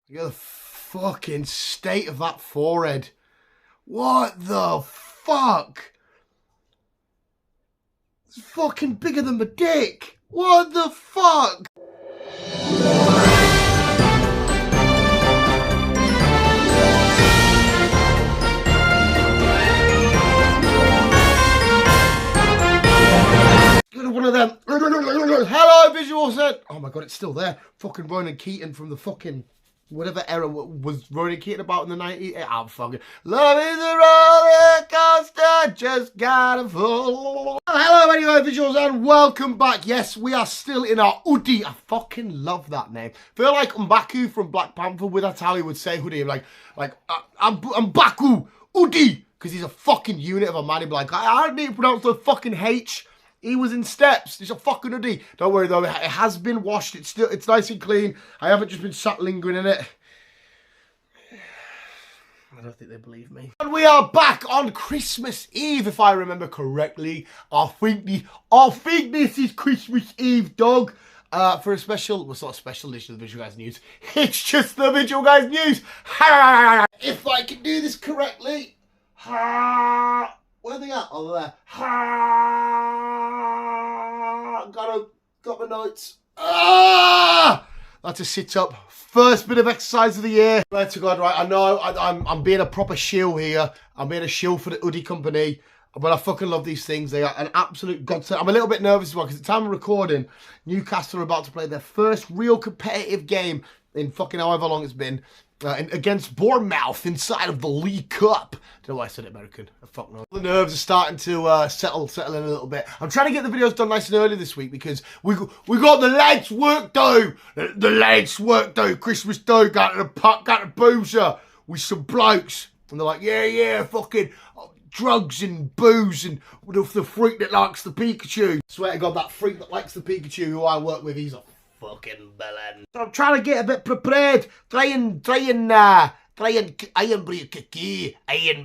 Look at the fucking state of that forehead. What the fuck? It's fucking bigger than my dick. What the fuck? One of them. Hello, visual set. Oh my god, it's still there. Fucking Ronan Keating from the fucking whatever era was Ronan Keating about in the 90s. I'm fucking love is a roller coaster, just gotta fall. Hello, anyway, visuals, and welcome back. Yes, we are still in our hoodie. I fucking love that name. Feel like M'Baku from Black Panther. With that's how he would say hoodie. I'm M'Baku hoodie, because he's a fucking unit of a man. He'd be like, I don't need to pronounce the fucking H. He was in steps. It's a fucking hoodie. Don't worry though, it has been washed. It's nice and clean. I haven't just been sat lingering in it. I don't think they believe me. And we are back on Christmas Eve, if I remember correctly. I think this is Christmas Eve, dog. For a special, well, it's not a special edition of the Visual Guyz News. It's just the Visual Guyz News. If I can do this correctly. Where are they at? Oh, there. Got my notes. That's a sit-up. First bit of exercise of the year. Swear to God, right? I know I'm being a proper shill here. I'm being a shill for the hoodie company. But I fucking love these things. They are an absolute godsend. I'm a little bit nervous as well because at the time of recording, Newcastle are about to play their first real competitive game in fucking however long it's been. Against Bournemouth inside of the League Cup. Don't know why I said it American. I fuck no. The nerves are starting to settle in a little bit. I'm trying to get the videos done nice and early this week because we got the lads work though. The lads work though. Christmas though. Got to boozer with some blokes, and they're like, yeah, fucking drugs and booze and the freak that likes the Pikachu. Swear to God, that freak that likes the Pikachu who I work with, he's a fucking villain. So I'm trying to get a bit prepared. Try and iron break key. I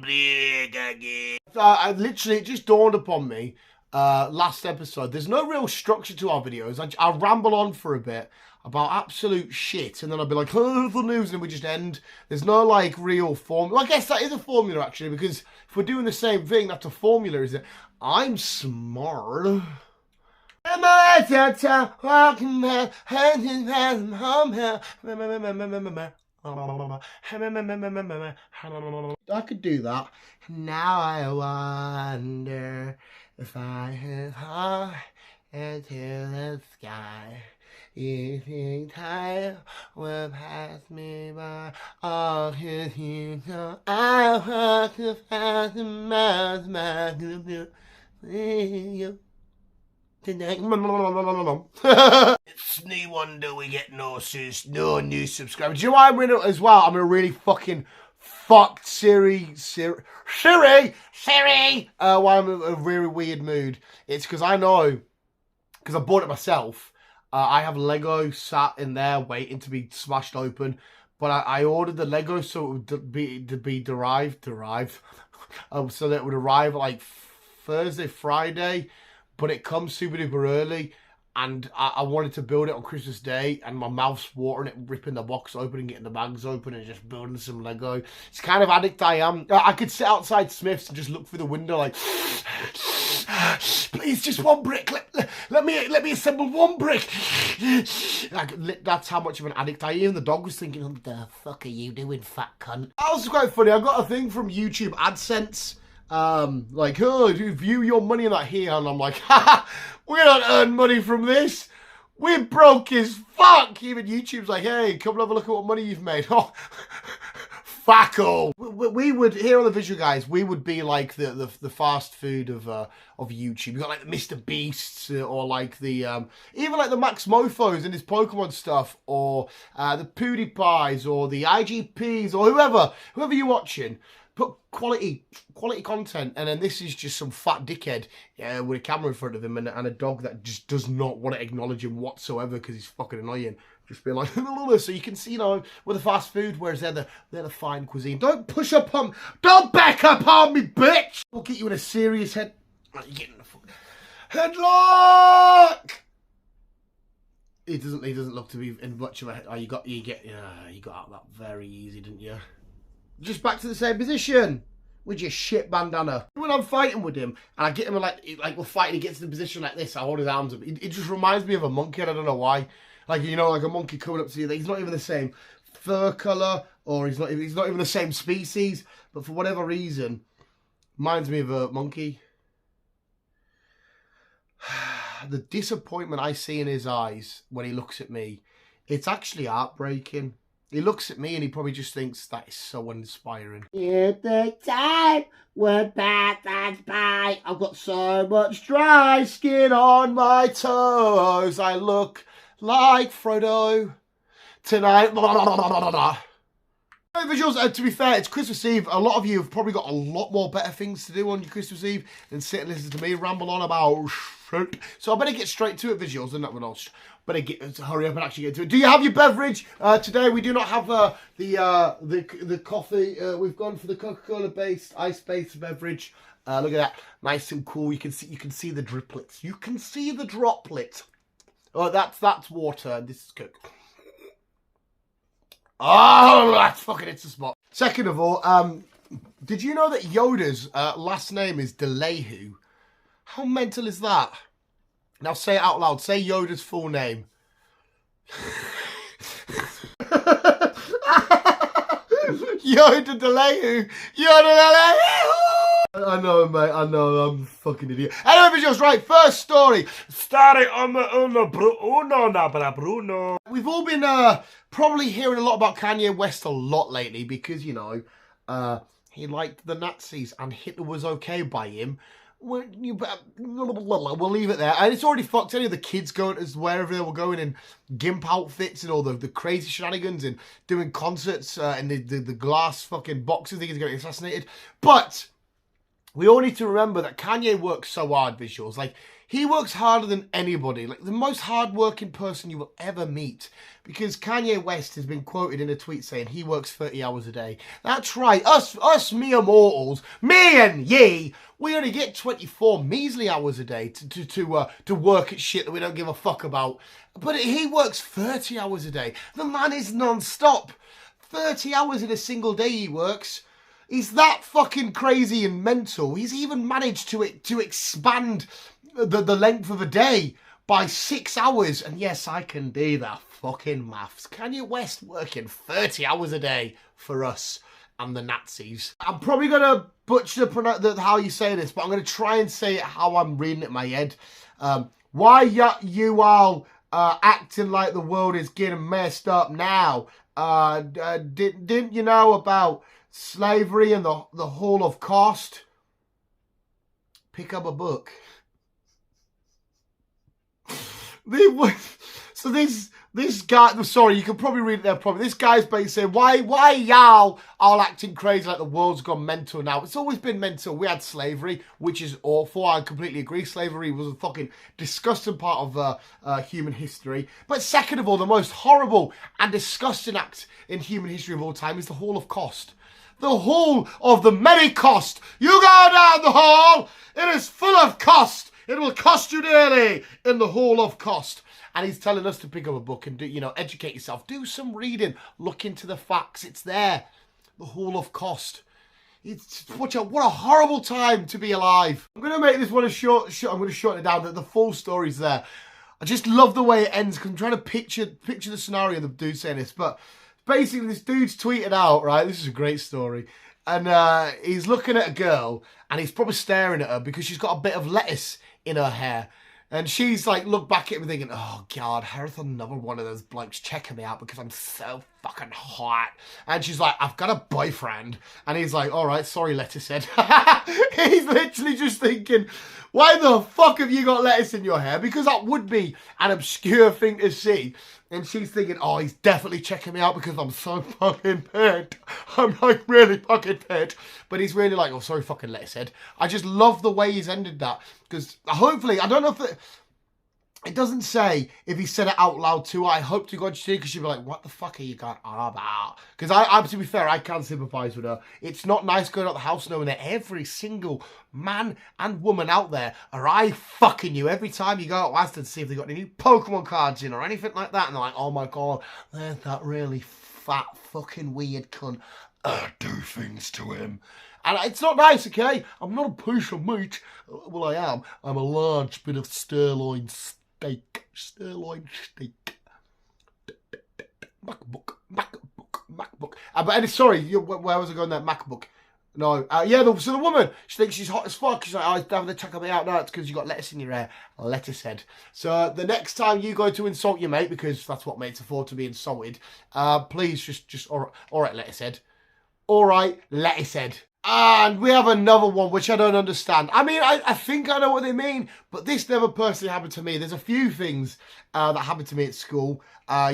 literally, it just dawned upon me last episode. There's no real structure to our videos. I ramble on for a bit about absolute shit, and then I'll be like, oh, the news, and we just end. There's no like real formula. Well, I guess that is a formula actually, because if we're doing the same thing, that's a formula, is it? I'm smart. I could do that. Now I wonder if I have high into the sky. You think time will pass me by? Oh, you know I walk 1,000 miles back to you. It's no wonder we get no new subscribers. Do you know why I'm in it as well? I'm in a really fucking fucked Siri. Why I'm in a really weird mood. It's because I know, because I bought it myself. I have Lego sat in there waiting to be smashed open. But I ordered the Lego so it would be derived. So that it would arrive like Thursday, Friday. But it comes super duper early, and I wanted to build it on Christmas Day, and my mouth's watering it, ripping the box open and getting the bags open and just building some Lego. It's the kind of addict I am. I could sit outside Smith's and just look through the window like, please, just one brick. Let me assemble one brick. That's how much of an addict I am. Even the dog was thinking, what the fuck are you doing, fat cunt? That was quite funny. I got a thing from YouTube AdSense. Like, oh, you view your money in that here, and I'm like, haha, we don't earn money from this. We're broke as fuck. Even YouTube's like, hey, come have a look at what money you've made. Oh, fuck all. We would, here on the Visual Guyz, we would be like the fast food of YouTube. You got like the Mr. Beasts, or like the even like the Max Mofos and his Pokemon stuff, or the PewDiePies, or the IGPs, or whoever you're watching. Put quality content, and then this is just some fat dickhead with a camera in front of him and a dog that just does not want to acknowledge him whatsoever because he's fucking annoying. Just being like, so you can see, you know, with the fast food, whereas they're the fine cuisine. Don't back up on me, bitch! We'll get you in a serious headlock! doesn't look to be in much of a. Oh, you got out that very easy, didn't you? Just back to the same position with your shit bandana. When I'm fighting with him and I get him like we're fighting, he gets in the position like this. I hold his arms up. It just reminds me of a monkey. And I don't know why. Like, you know, like a monkey coming up to you. He's not even the same fur color, or he's not even the same species. But for whatever reason, reminds me of a monkey. The disappointment I see in his eyes when he looks at me, it's actually heartbreaking. He looks at me and he probably just thinks that is so uninspiring. At the time when passed by, I've got so much dry skin on my toes. I look like Frodo tonight. Hey, visuals, to be fair, it's Christmas Eve. A lot of you have probably got a lot more better things to do on your Christmas Eve than sit and listen to me ramble on about shit. So I better get straight to it, visuals, and that one else. Better hurry up and actually get to it. Do you have your beverage? Today we do not have the coffee. We've gone for the Coca-Cola based, ice-based beverage. Look at that, nice and cool. You can see the driplets. You can see the droplets. Oh, that's water. This is Coke. Oh, that's fucking, it's a spot. Second of all, did you know that Yoda's last name is DeLehu? How mental is that? Now say it out loud. Say Yoda's full name. Yoda DeLehu. Yoda DeLehu. I know, mate. I know. I'm a fucking idiot. Anyway, visuals, right. First story. Bruno. We've all been probably hearing a lot about Kanye West a lot lately because, you know, he liked the Nazis and Hitler was okay by him. We'll leave it there. And it's already fucked. Any of the kids going as wherever they were going in gimp outfits and all the crazy shenanigans and doing concerts in the glass fucking boxes. They getting assassinated. But we all need to remember that Kanye works so hard, visuals. Like, he works harder than anybody. Like, the most hard-working person you will ever meet. Because Kanye West has been quoted in a tweet saying he works 30 hours a day. That's right. Us mere mortals, me and ye, we only get 24 measly hours a day to work at shit that we don't give a fuck about. But he works 30 hours a day. The man is non-stop. 30 hours in a single day he works. He's that fucking crazy and mental. He's even managed to expand the length of a day by 6 hours. And yes, I can do that fucking maths. Kanye West working 30 hours a day for us and the Nazis. I'm probably going to butcher how you say this, but I'm going to try and say it how I'm reading it in my head. Why you all acting like the world is getting messed up now? Didn't you know about slavery and the Holocaust? Pick up a book. So this guy, sorry, you can probably read it there probably. This guy's basically saying, why y'all all acting crazy like the world's gone mental now? It's always been mental. We had slavery, which is awful. I completely agree. Slavery was a fucking disgusting part of human history. But second of all, the most horrible and disgusting act in human history of all time is the Holocaust. The hall of the merry cost. You go down the hall. It is full of cost. It will cost you dearly in the hall of cost. And he's telling us to pick up a book and do, educate yourself. Do some reading. Look into the facts. It's there. The hall of cost. What a horrible time to be alive. I'm going to make this one a short. I'm going to shorten it down. The full story's there. I just love the way it ends because I'm trying to picture the scenario of the dude saying this. But basically, this dude's tweeted out, right? This is a great story. And he's looking at a girl and he's probably staring at her because she's got a bit of lettuce in her hair. And she's like, look back at him thinking, oh God, here's another one of those blokes checking me out because I'm so fucking hot. And she's like, I've got a boyfriend. And he's like, all right, sorry, lettuce head. He's literally just thinking, why the fuck have you got lettuce in your hair? Because that would be an obscure thing to see. And she's thinking, oh, he's definitely checking me out because I'm so fucking pissed. I'm like really fucking pissed. But he's really like, oh, sorry, fucking lettuce head. I just love the way he's ended that. Because hopefully, I don't know if It doesn't say if he said it out loud to her. I hope to God she did, because she'd be like, what the fuck are you going on about? Because to be fair, I can sympathise with her. It's not nice going out the house knowing that every single man and woman out there are fucking you every time you go out west to see if they've got any new Pokemon cards in or anything like that. And they're like, oh my God, there's that really fat fucking weird cunt. Do things to him. And it's not nice, okay? I'm not a piece of meat. Well, I am. I'm a large bit of sirloin steak. Sirloin steak. MacBook. But sorry, where was I going there? MacBook. No. Yeah, so the woman, she thinks she's hot as fuck. She's like, oh, it's having to check me out. No, it's because you got lettuce in your hair. Lettuce head. So the next time you go to insult your mate, because that's what mates are for, to be insulted, please just all right, lettuce head. All right, lettuce head. And we have another one, which I don't understand. I mean, I think I know what they mean, but this never personally happened to me. There's a few things that happened to me at school,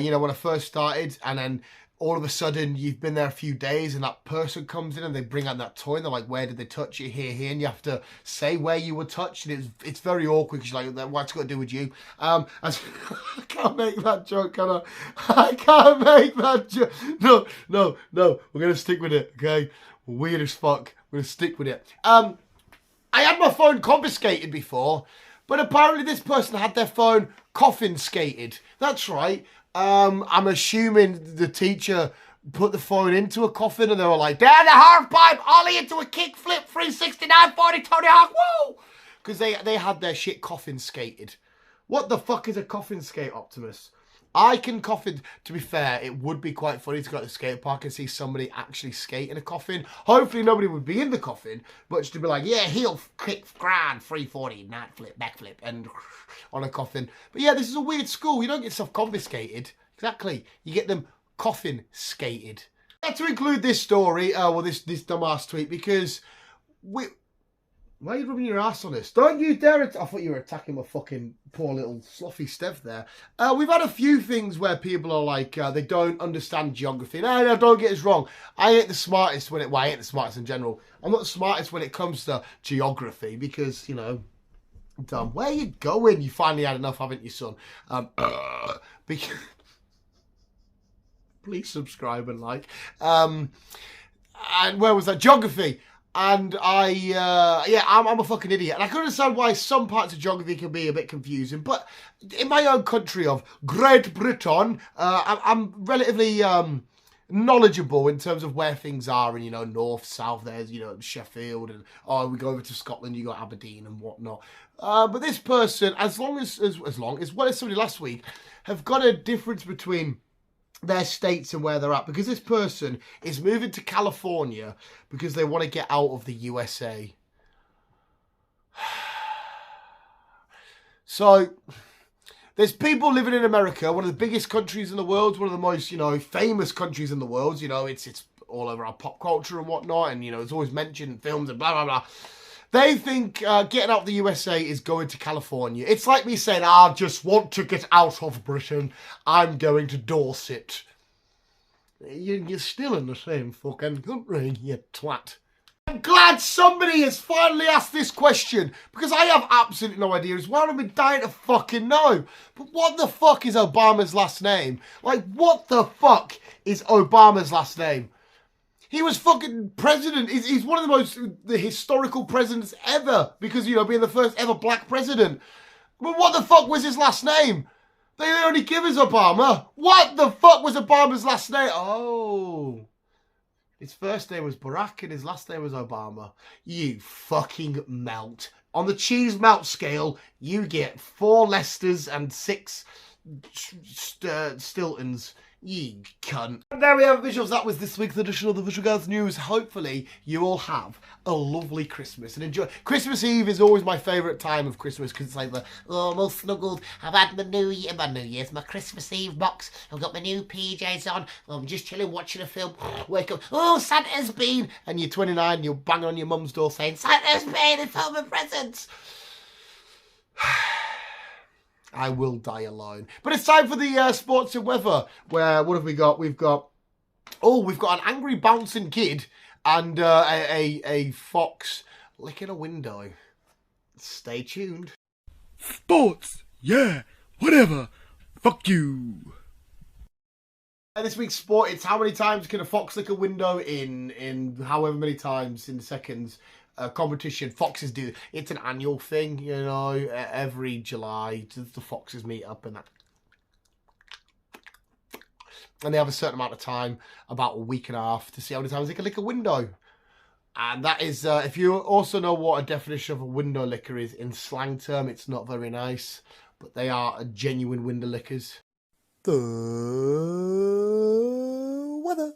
you know, when I first started, and then all of a sudden you've been there a few days and that person comes in and they bring out that toy and they're like, where did they touch you? Here, and you have to say where you were touched, and it's very awkward because you're like, what's it got to do with you? I can't make that joke, can I? I can't make that joke. No, we're going to stick with it, okay? Weird as fuck. We're going to stick with it. I had my phone confiscated before, but apparently this person had their phone coffin-skated. That's right. I'm assuming the teacher put the phone into a coffin and they were like, down the half pipe, ollie into a kickflip, 369, 40, Tony Hawk, woo! Because they had their shit coffin-skated. What the fuck is a coffin skate, Optimus? I can coffin, to be fair, it would be quite funny to go to the skate park and see somebody actually skate in a coffin. Hopefully nobody would be in the coffin, but just to be like, yeah, heel, kick, grand, 340, night flip, backflip, and on a coffin. But yeah, this is a weird school. You don't get stuff confiscated. Exactly. You get them coffin skated. I had to include this story, this dumbass tweet, because why are you rubbing your ass on this? Don't you dare... I thought you were attacking my fucking poor little sloppy Steph there. We've had a few things where people are like, they don't understand geography. No, don't get us wrong. I ain't the smartest when I ain't the smartest in general. I'm not the smartest when it comes to geography because, you know, I'm dumb. Where are you going? You finally had enough, haven't you, son? Because... Please subscribe and like. And where was that? Geography. And I'm a fucking idiot. And I can understand why some parts of geography can be a bit confusing. But in my own country of Great Britain, I'm relatively knowledgeable in terms of where things are. And, you know, north, south, there's, you know, Sheffield. And, we go over to Scotland, you got Aberdeen and whatnot. But this person, as well as somebody last week, have got a difference between their states and where they're at, because this person is moving to California because they want to get out of the USA. So there's people living in America, one of the biggest countries in the world, one of the most, you know, famous countries in the world. You know, it's all over our pop culture and whatnot, and, you know, it's always mentioned in films and blah blah blah. They think getting out of the USA is going to California. It's like me saying, I just want to get out of Britain. I'm going to Dorset. You're still in the same fucking country, you twat. I'm glad somebody has finally asked this question, because I have absolutely no idea as well. I've been dying to fucking know. But what the fuck is Obama's last name? Like, what the fuck is Obama's last name? He was fucking president. He's one of the historical presidents ever. Because, you know, being the first ever black president. But what the fuck was his last name? They only give us Obama. What the fuck was Obama's last name? Oh. His first name was Barack and his last name was Obama. You fucking melt. On the cheese melt scale, you get 4 Leicesters and 6 Stiltons. You cunt. And there we have visuals. That was this week's edition of the Visual Guyz News. Hopefully you all have a lovely Christmas and enjoy. Christmas Eve is always my favourite time of Christmas because it's like the, oh, I'm all snuggled. I've had my Christmas Eve box. I've got my new PJs on. I'm just chilling, watching a film. Wake up, oh, Santa's been. And you're 29, you're banging on your mum's door saying, Santa's been, it's all my presents. I will die alone. But it's time for the sports and weather, where, what have we got? We've got an angry bouncing kid and a fox licking a window. Stay tuned. Sports, yeah. Whatever. Fuck you. And this week's sport, it's how many times can a fox lick a window in however many times in seconds. Competition. Foxes do. It's an annual thing, you know. Every July, the foxes meet up and that. And they have a certain amount of time, about a week and a half, to see how many times they can lick a window. And that is, if you also know what a definition of a window licker is in slang term, it's not very nice. But they are genuine window lickers. The weather.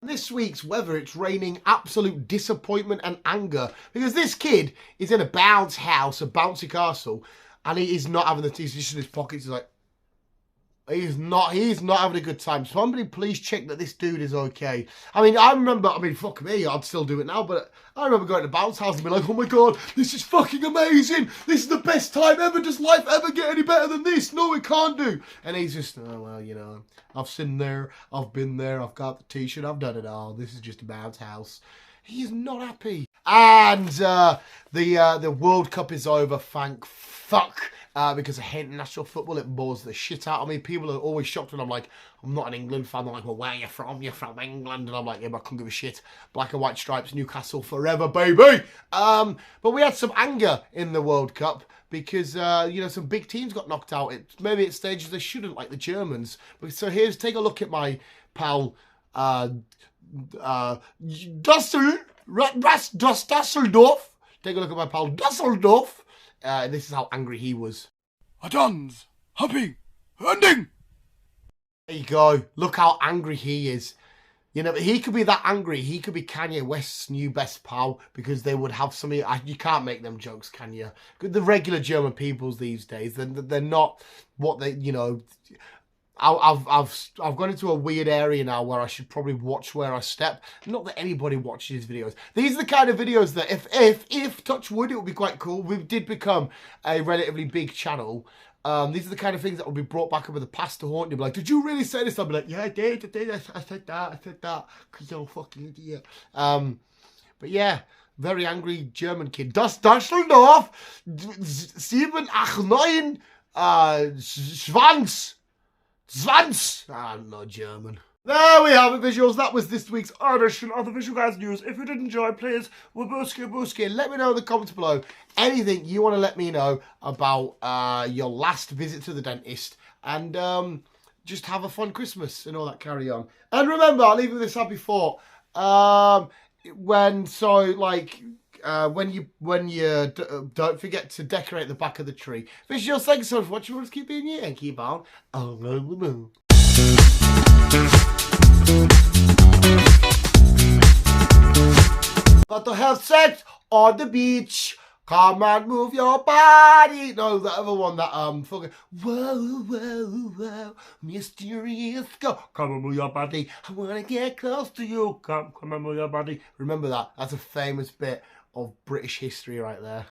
This week's weather, it's raining absolute disappointment and anger. Because this kid is in a bounce house, a bouncy castle, and he is not having the teeth in his pockets. He's like, he's not having a good time. Somebody please check that this dude is okay. I mean, fuck me, I'd still do it now, but I remember going to bounce house and be like, oh my god, this is fucking amazing. This is the best time ever. Does life ever get any better than this? No, it can't do. And he's just, oh, well, you know, I've seen there, I've been there, I've got the t-shirt, I've done it all. This is just a bounce house. He is not happy. And the World Cup is over, thank fuck. Because I hate international football, it bores the shit out of me. People are always shocked when I'm like, I'm not an England fan. They're like, well, where are you from? You're from England. And I'm like, yeah, but I couldn't give a shit. Black and white stripes, Newcastle forever, baby. But we had some anger in the World Cup because, you know, some big teams got knocked out. Maybe at stages they shouldn't, like the Germans. But so take a look at my pal, Dusseldorf. Take a look at my pal, Dusseldorf. This is how angry he was. Adans, hopping, ending. There you go. Look how angry he is. You know, he could be that angry. He could be Kanye West's new best pal because they would have something. You can't make them jokes, can you? The regular German peoples these days, they're not what they, you know. I've gone into a weird area now where I should probably watch where I step. Not that anybody watches his videos. These are the kind of videos that if touch wood, it would be quite cool. We did become a relatively big channel. These are the kind of things that will be brought back up in the past to haunt you. Be like, did you really say this? I'll be like, yeah, I did. I said that. Because you're a fucking idiot. But yeah, very angry German kid. Das Düsseldorf 789 Schwanz. I'm not German. There we have it, visuals. That was this week's edition of the Visual Guyz News. If you did enjoy, please, wabuski, let me know in the comments below anything you want to let me know about your last visit to the dentist. And just have a fun Christmas and all that carry on. And remember, I'll leave you with this happy thought. When you don't forget to decorate the back of the tree. Visuals, thanks so much for watching. Let's keep being you and keep on the moon. Got to have sex on the beach. Come and move your body. No, the other one that fucking whoa, whoa, whoa, mysterious go. Come and move your body. I wanna get close to you. Come and move your body. Remember that? That's a famous bit of British history right there.